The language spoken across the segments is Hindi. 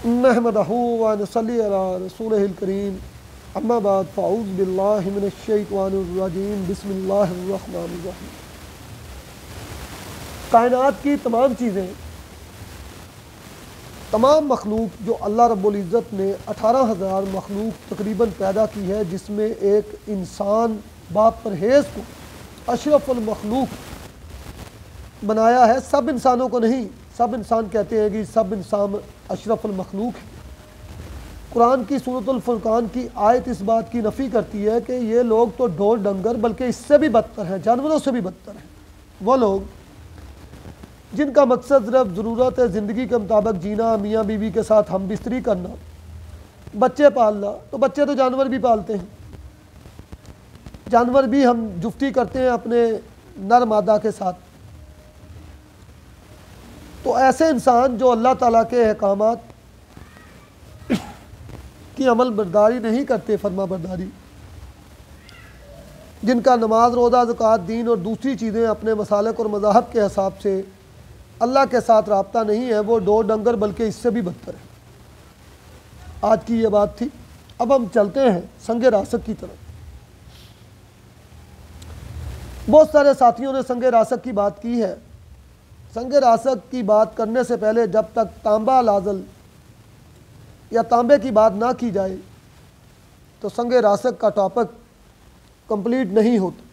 नहमदहू व नसल्ली अला रसूलिहिल करीम अम्मा बाद फ़अऊज़ु बिल्लाहि मिनश शैतानिर रजीम बिस्मिल्लाहिर रहमानिर रहीम। कायनात की तमाम चीज़ें, तमाम मखलूक जो अल्लाह रब्बुल इज़्ज़त ने 18,000 मखलूक तकरीबन पैदा की है, जिसमें एक इंसान बापरहेज़ को अशरफुल मखलूक बनाया है। सब इंसानों को नहीं, सब इंसान कहते हैं कि सब इंसान अशरफुल मखलूक है। कुरान की सूरतुल फुरकान की आयत इस बात की नफ़ी करती है कि ये लोग तो ढोर डंगर बल्कि इससे भी बदतर हैं, जानवरों से भी बदतर हैं। वो लोग जिनका मकसद सिर्फ ज़रूरत है ज़िंदगी के मुताबिक जीना, मियाँ बीवी के साथ हम बिस्तरी करना, बच्चे पालना, तो बच्चे तो जानवर भी पालते हैं, जानवर भी हम जुफ्ती करते हैं अपने नर मादा के साथ। तो ऐसे इंसान जो अल्लाह ताला के अहकामात की अमल बरदारी नहीं करते, फरमा बरदारी, जिनका नमाज, रोज़ा, ज़कात, दीन और दूसरी चीज़ें अपने मसालक और मज़ाहब के हिसाब से अल्लाह के साथ राब्ता नहीं है, वो ढोर डंगर बल्कि इससे भी बदतर है। आज की ये बात थी। अब हम चलते हैं संगे रासक की तरफ। बहुत सारे साथियों ने संगे रासक की बात की है। संगे रासक की बात करने से पहले जब तक तांबा लाजल या तांबे की बात ना की जाए तो संगे रासक का टॉपिक कंप्लीट नहीं होता।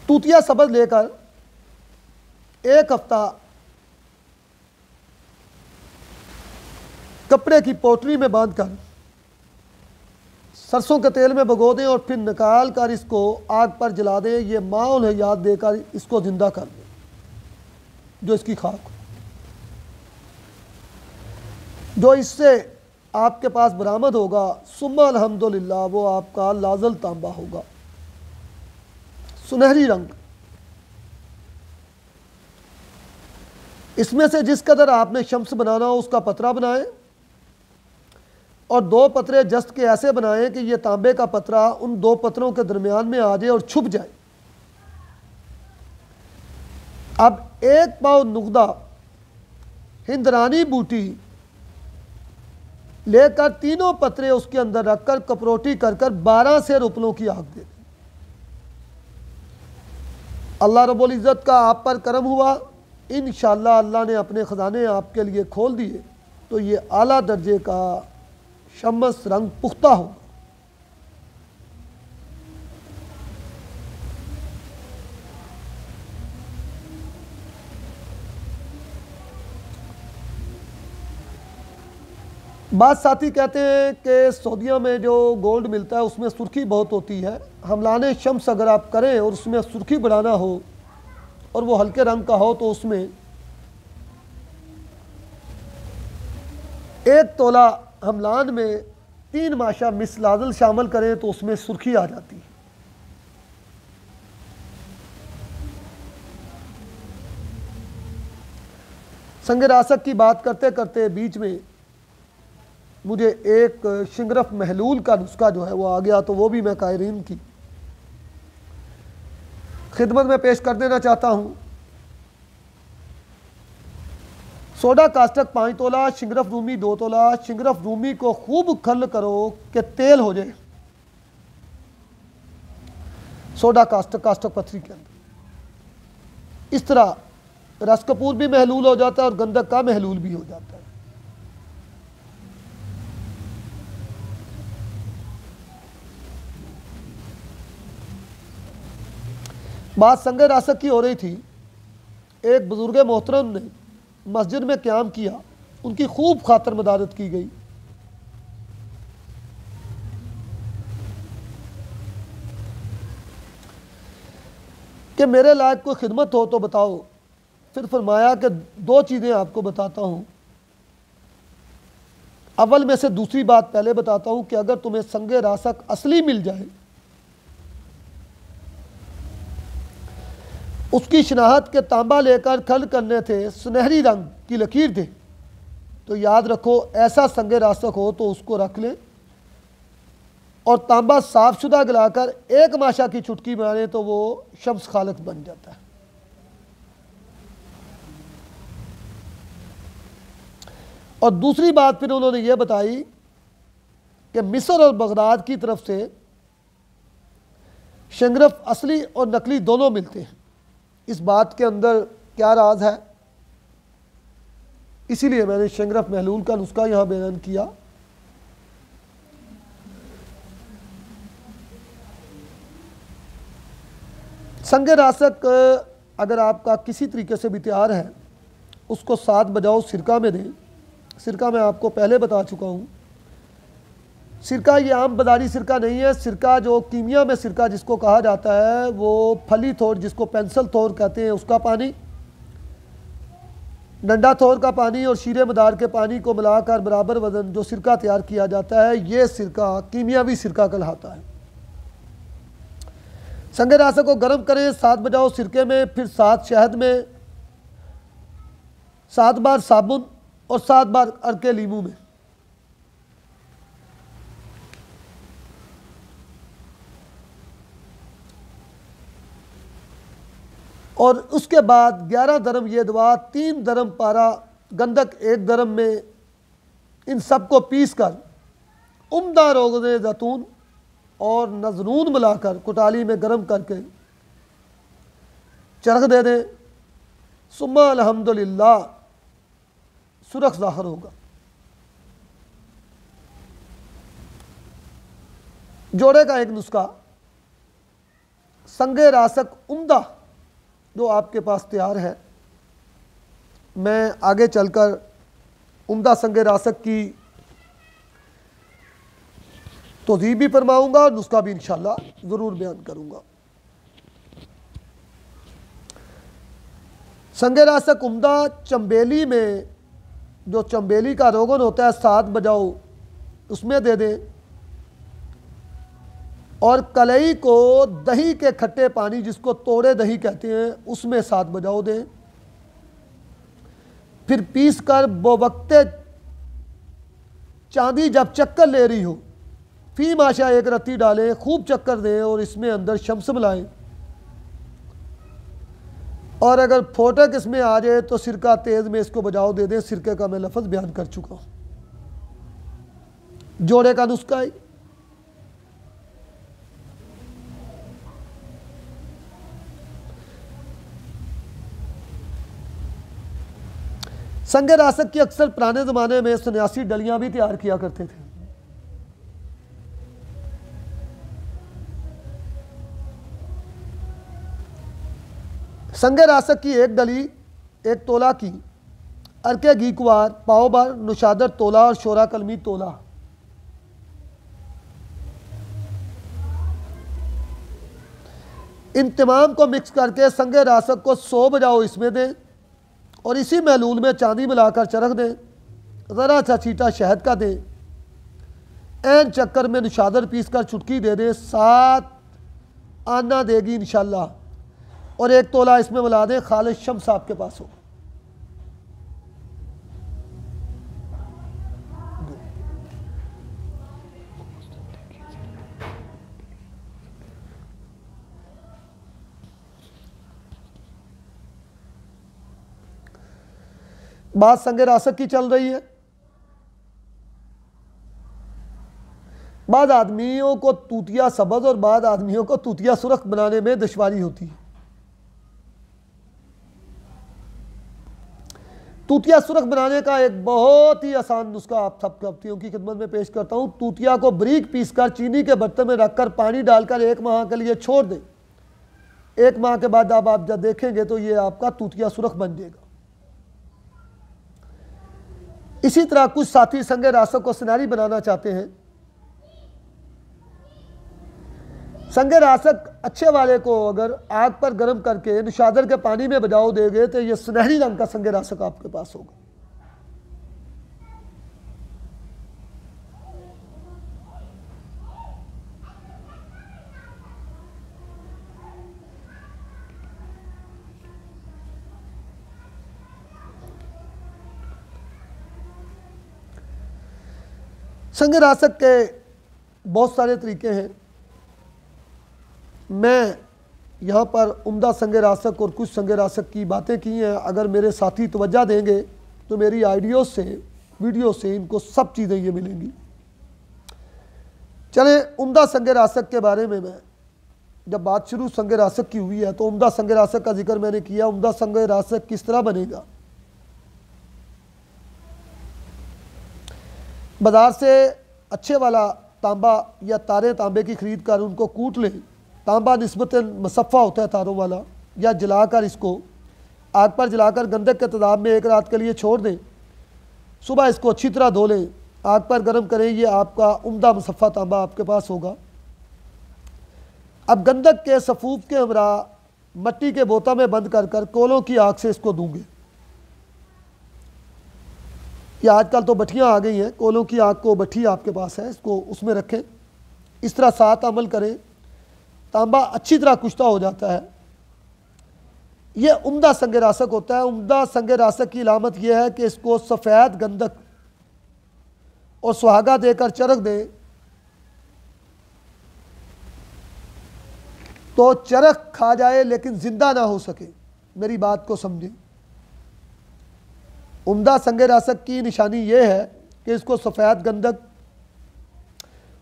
तूतिया सबज लेकर एक हफ्ता कपड़े की पोटली में बांधकर सरसों के तेल में भिगो दें और फिर निकाल कर इसको आग पर जला दें। ये माँ उन्हें याद देकर इसको जिंदा कर दें, जो इसकी खाक हो। जो इससे आपके पास बरामद होगा, सुम्मा अल्हम्दुलिल्लाह, वो आपका लाजल तांबा होगा, सुनहरी रंग। इसमें से जिस कदर आपने शम्स बनाना हो उसका पतरा बनाएं और 2 पतरे जस्त के ऐसे बनाएं कि ये तांबे का पतरा उन 2 पत्रों के दरमियान में आ जाए और छुप जाए। अब 1 पाव नुगदा हिंदरानी बूटी लेकर तीनों पतरे उसके अंदर रखकर कपरोटी कर 12 से रुपलों की आग दे दें। अल्लाह रब्बुल इज़्ज़त का आप पर करम हुआ, इंशाअल्लाह अल्लाह ने अपने ख़जाने आपके लिए खोल दिए तो ये आला दर्जे का शम्स रंग पुख्ता हो। बाद साथी कहते हैं कि सऊदीया में जो गोल्ड मिलता है उसमें सुर्खी बहुत होती है। हमलाने शम्स अगर आप करें और उसमें सुर्खी बढ़ाना हो और वो हल्के रंग का हो तो उसमें 1 तोला हमलान में 3 माशा मिसलाजल शामिल करें तो उसमें सुर्खी आ जाती है। संगे रासक की बात करते करते बीच में मुझे एक शिंगरफ महलूल का नुस्खा जो है वो आ गया, तो वो भी मैं कायरीन की खिदमत में पेश कर देना चाहता हूँ। सोडा कास्टक 5 तोला, शिंगरफ रूमी 2 तोला। शिंगरफ रूमी को खूब खल करो कि तेल हो जाए सोडा कास्टक पथरी के अंदर। इस तरह रस कपूर भी महलूल हो जाता है और गंधक का महलूल भी हो जाता है। बात संगे रासक की हो रही थी। एक बुजुर्ग मोहतरम ने मस्जिद में क़याम किया, उनकी खूब खातर मदारत की गई। कि मेरे लायक कोई खिदमत हो तो बताओ। फिर फरमाया कि 2 चीज़ें आपको बताता हूँ। अव्वल में से दूसरी बात पहले बताता हूँ कि अगर तुम्हें संगे रासक असली मिल जाए, उसकी शनाहत के तांबा लेकर खल करने थे, सुनहरी रंग की लकीर थे, तो याद रखो ऐसा संगे रासक हो तो उसको रख लें। और तांबा साफशुदा गलाकर एक माशा की चुटकी मारे तो वो शम्स खालिक बन जाता है। और दूसरी बात फिर उन्होंने ये बताई कि मिस्र और बगदाद की तरफ से शंगरफ असली और नकली दोनों मिलते हैं। इस बात के अंदर क्या राज है, इसीलिए मैंने शंगरफ महलूल का नुस्खा यहां बयान किया। संग रासक अगर आपका किसी तरीके से भी तैयार है, उसको 7 बजाओ सिरका में दें। सिरका मैं आपको पहले बता चुका हूँ, सिरका ये आम बाजारी सिरका नहीं है। सिरका जो कीमिया में सिरका जिसको कहा जाता है, वो फली थोर जिसको पेंसिल थोर कहते हैं उसका पानी, डंडा थोर का पानी और शीरे मदार के पानी को मिलाकर बराबर वजन जो सिरका तैयार किया जाता है, ये सिरका कीमियावी सिरका कहलाता है। संगे रासक को गर्म करें, 7 बजाओ सिरके में, फिर 7 शहद में, 7 बार साबुन और 7 बार अरके लीमू में। और उसके बाद 11 दरम ये दवा, 3 दरम पारा गंधक 1 दरम में, इन सबको पीस कर उम्दा रोग़न ज़ैतून और नजरून मिलाकर कुटाली में गर्म करके चरख दे दें। सुम्मा अल्हम्दुलिल्लाह सुरख ज़ाहिर होगा। जोड़े का एक नुस्खा, संगे रासक उम्दा जो आपके पास तैयार है, मैं आगे चलकर उम्दा संगे रासक की तौज़ीह भी फरमाऊंगा और नुस्खा भी इंशाअल्लाह ज़रूर बयान करूंगा। संगे रासक उम्दा चंबेली में, जो चंबेली का रोगन होता है, 7 बजाओ उसमें दे दें। और कलई को दही के खट्टे पानी जिसको तोड़े दही कहते हैं, उसमें 7 बजाओ दें। फिर पीस कर बवक्ते चांदी जब चक्कर ले रही हो, फी माशा 1 रत्ती डालें, खूब चक्कर दें और इसमें अंदर शम्स मिलाएं। और अगर फोटक इसमें आ जाए तो सिरका तेज में इसको बजाओ दे दें। सिरके का मैं लफ्ज़ बयान कर चुका हूँ। जोड़े का नुस्खा है, संगे रासक की अक्सर पुराने ज़माने में सन्यासी डलियां भी तैयार किया करते थे। संगे रासक की एक डली 1 तोला की, अरके घी कुवार पाव भर, नुशादर तोला और शोरा कलमी तोला। इन तमाम को मिक्स करके संगे रासक को 100 बजाओ इसमें दें और इसी महलूल में चांदी मिलाकर चरख दें। ज़रा सा छीटा शहद का दें, ऐन चक्कर में निशादर पीस कर चुटकी दे दें। 7 आना देगी इंशाल्लाह और 1 तोला इसमें मिला दें। खालिद शम्स आपके पास हो। बात संगे रासक की चल रही है। बाद आदमियों को तूतिया सबज और बाद आदमियों को तूतिया सुरख बनाने में दुश्वारी होती है। तूतिया सुरख बनाने का एक बहुत ही आसान नुस्खा आप सब हफ्तियों की खिदमत में पेश करता हूं। तूतिया को बारीक पीसकर चीनी के बर्तन में रखकर पानी डालकर 1 माह के लिए छोड़ दें। 1 माह के बाद आप जब देखेंगे तो ये आपका तूतिया सुरख बन जाएगा। इसी तरह कुछ साथी संगे रासक को सिनारी बनाना चाहते हैं। संगे रासक अच्छे वाले को अगर आग पर गर्म करके निशादर के पानी में बजाओ देंगे तो ये सुनहरी रंग का संगे रासक आपके पास होगा। संगे रासक के बहुत सारे तरीके हैं। मैं यहाँ पर उम्दा संग रासक और कुछ संग रासक की बातें की हैं। अगर मेरे साथी तवज्जो देंगे तो मेरी आइडियो से, वीडियो से इनको सब चीज़ें ये मिलेंगी। चले उम्दा संग रासक के बारे में, मैं जब बात शुरू संग रासक की हुई है तो उम्दा संग रासक का जिक्र मैंने किया। उम्दा संग रासक किस तरह बनेगा? बाज़ार से अच्छे वाला तांबा या तारे तांबे की ख़रीद कर उनको कूट लें। तांबा निस्बतन मुसफ़ा होता है तारों वाला, या जलाकर इसको आग पर जलाकर गंधक के तेज़ाब में एक रात के लिए छोड़ दें। सुबह इसको अच्छी तरह धो लें, आग पर गर्म करें। ये आपका उम्दा मुसफ़ा तांबा आपके पास होगा। अब गंधक के सफूफ के हमरा मट्टी के बोतल में बंद कर कर कोलों की आग से इसको दूंगे। या आजकल तो भट्टियाँ आ गई हैं, कोलों की आग को भट्टी आपके पास है, इसको उसमें रखें। इस तरह 7 अमल करें, तांबा अच्छी तरह कुश्ता हो जाता है। ये उम्दा संग रासक होता है। उम्दा संग रासक की अलामत यह है कि इसको सफ़ेद गंधक और सुहागा देकर चरख दें तो चरख खा जाए लेकिन जिंदा ना हो सके। मेरी बात को समझें। उम्दा संग रासक की निशानी ये है कि इसको सफ़ेद गंधक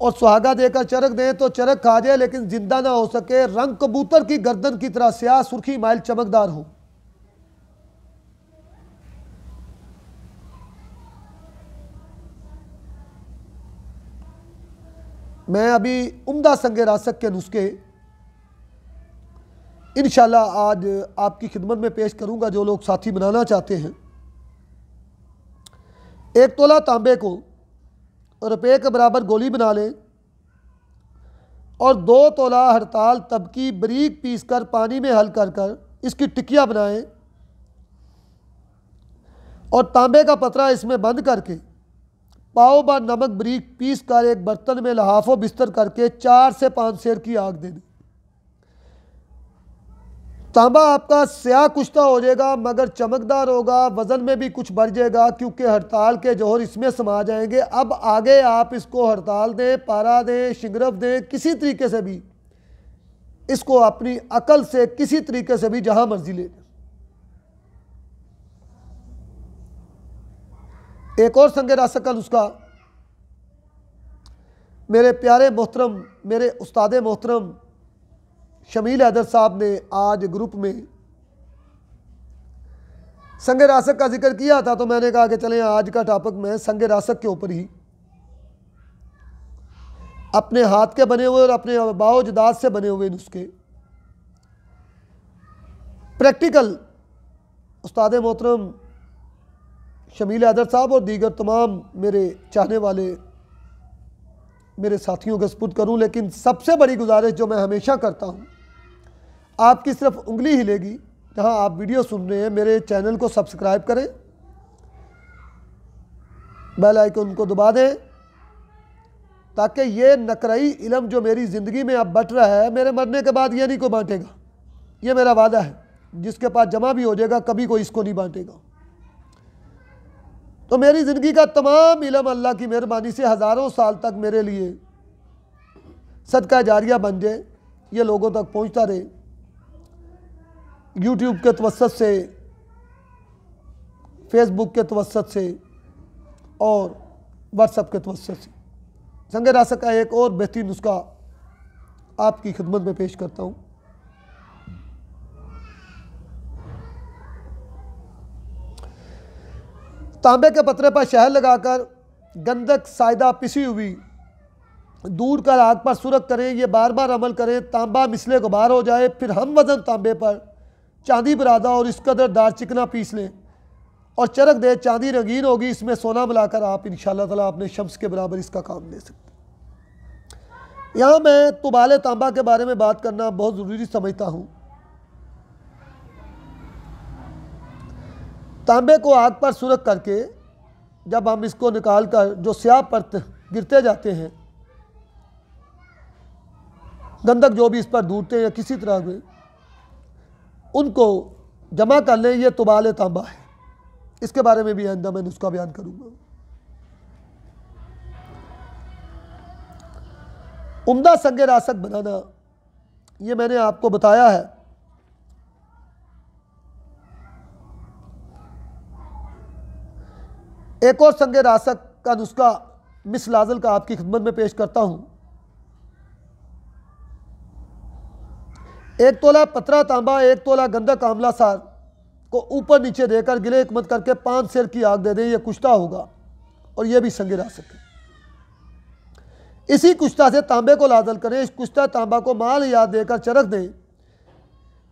और सुहागा देकर चरख दें तो चरख खा जाए लेकिन जिंदा ना हो सके। रंग कबूतर की गर्दन की तरह स्याह सुर्खी माइल चमकदार हो। मैं अभी उम्दा संग रासक के नुस्खे इंशाल्लाह आज आपकी खिदमत में पेश करूंगा। जो लोग साथी बनाना चाहते हैं, 1 तोला तांबे को रुपये के बराबर गोली बना लें और 2 तोला हड़ताल तबकी बारीक पीस कर पानी में हल कर कर इसकी टिकिया बनाएं और तांबे का पतरा इसमें बंद करके पाव भर नमक बारीक पीस कर एक बर्तन में लहाफो बिस्तर करके 4 से 5 सेर की आग दे दें। तांबा आपका स्याह कुश्ता हो जाएगा मगर चमकदार होगा, वज़न में भी कुछ बढ़ जाएगा क्योंकि हड़ताल के जौहर इसमें समा जाएंगे। अब आगे आप इसको हड़ताल दें, पारा दें, शिंगरफ दें, किसी तरीके से भी इसको अपनी अकल से किसी तरीके से भी जहां मर्जी ले। एक और संग रासक का नुस्खा मेरे प्यारे मोहतरम, मेरे उस्ताद मोहतरम शमील हैदर साहब ने आज ग्रुप में संग रासक का जिक्र किया था तो मैंने कहा कि चलें आज का टॉपिक मैं संग रासक के ऊपर ही अपने हाथ के बने हुए और अपने बाओजदाद से बने हुए नुस्खे प्रैक्टिकल उस्ताद मोहतरम शमील हैदर साहब और दीगर तमाम मेरे चाहने वाले मेरे साथियों के सपुर्द करूं। लेकिन सबसे बड़ी गुजारिश जो मैं हमेशा करता हूं, आपकी सिर्फ उंगली हिलेगी जहां आप वीडियो सुन रहे हैं, मेरे चैनल को सब्सक्राइब करें, बेल आइकन को दबा दें ताकि ये नकरई इल्म जो मेरी ज़िंदगी में अब बट रहा है, मेरे मरने के बाद ये नहीं कोई बांटेगा। ये मेरा वादा है, जिसके पास जमा भी हो जाएगा कभी कोई इसको नहीं बांटेगा। तो मेरी ज़िंदगी का तमाम इल्म अल्लाह की मेहरबानी से हज़ारों साल तक मेरे लिए सदका जारिया बन जाए, ये लोगों तक पहुंचता रहे। यूट्यूब के तवस्सुत से, फेसबुक के तवस्सुत से और व्हाट्सएप के तवस्सुत से। संग रासक का एक और बेहतरीन नुस्खा आपकी खिदमत में पेश करता हूँ। तांबे के पतरे पर शहद लगाकर गंधक सायदा पिसी हुई दूर कर आग पर सुरख करें। ये बार बार अमल करें, तांबा मिसले गुबार हो जाए। फिर हम वज़न तांबे पर चांदी बरादा और इस कदर दार चिकना पीस लें और चरख दे। चांदी रंगीन होगी, इसमें सोना मिलाकर आप इंशाअल्लाह ताला अपने शम्स के बराबर इसका काम ले सकते हैं। यहाँ मैं तुबाले तांबा के बारे में बात करना बहुत ज़रूरी समझता हूँ। तांबे को आग पर सुरख करके जब हम इसको निकाल कर जो स्याह परत गिरते जाते हैं, गंधक जो भी इस पर ढूंढते हैं या किसी तरह के, उनको जमा कर लें। ये तुबाले तांबा है। इसके बारे में भी आइंदा मैं नुस्खा बयान करूँगा। उम्दा संग रासक बनाना, ये मैंने आपको बताया है। एक और संग रासक का नुस्खा मिस लाजल का आपकी खिदमत में पेश करता हूं। 1 तोला पतरा तांबा, 1 तोला गंधक आंवला सार को ऊपर नीचे देकर गिले हिकमत करके 5 सेर की आग दे दें, यह कुश्ता होगा और यह भी संग रासक है। इसी कुश्ता से तांबे को लाजल करें, इस कुश्ता तांबा को माल याद देकर चरख दें।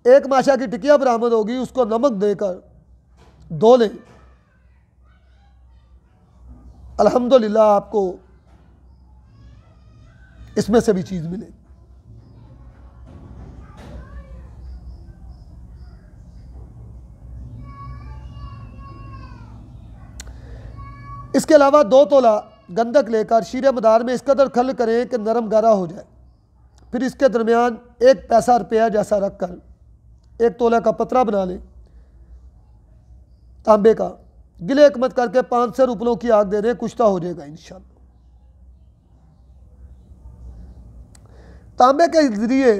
1 माशा की टिकिया बरामद होगी, उसको नमक देकर धो लें। अल्हम्दुलिल्लाह आपको इसमें से भी चीज़ मिलेगी। इसके अलावा 2 तोला गंधक लेकर शीरे मदार में इस कदर खल करें कि नरम गारा हो जाए। फिर इसके दरमियान 1 पैसा रुपया जैसा रखकर 1 तोला का पतरा बना लें तांबे का, गिले हिकमत करके 500 रुपयों की आग दे दें, कुश्ता हो जाएगा इंशाअल्लाह। तांबे के जरिए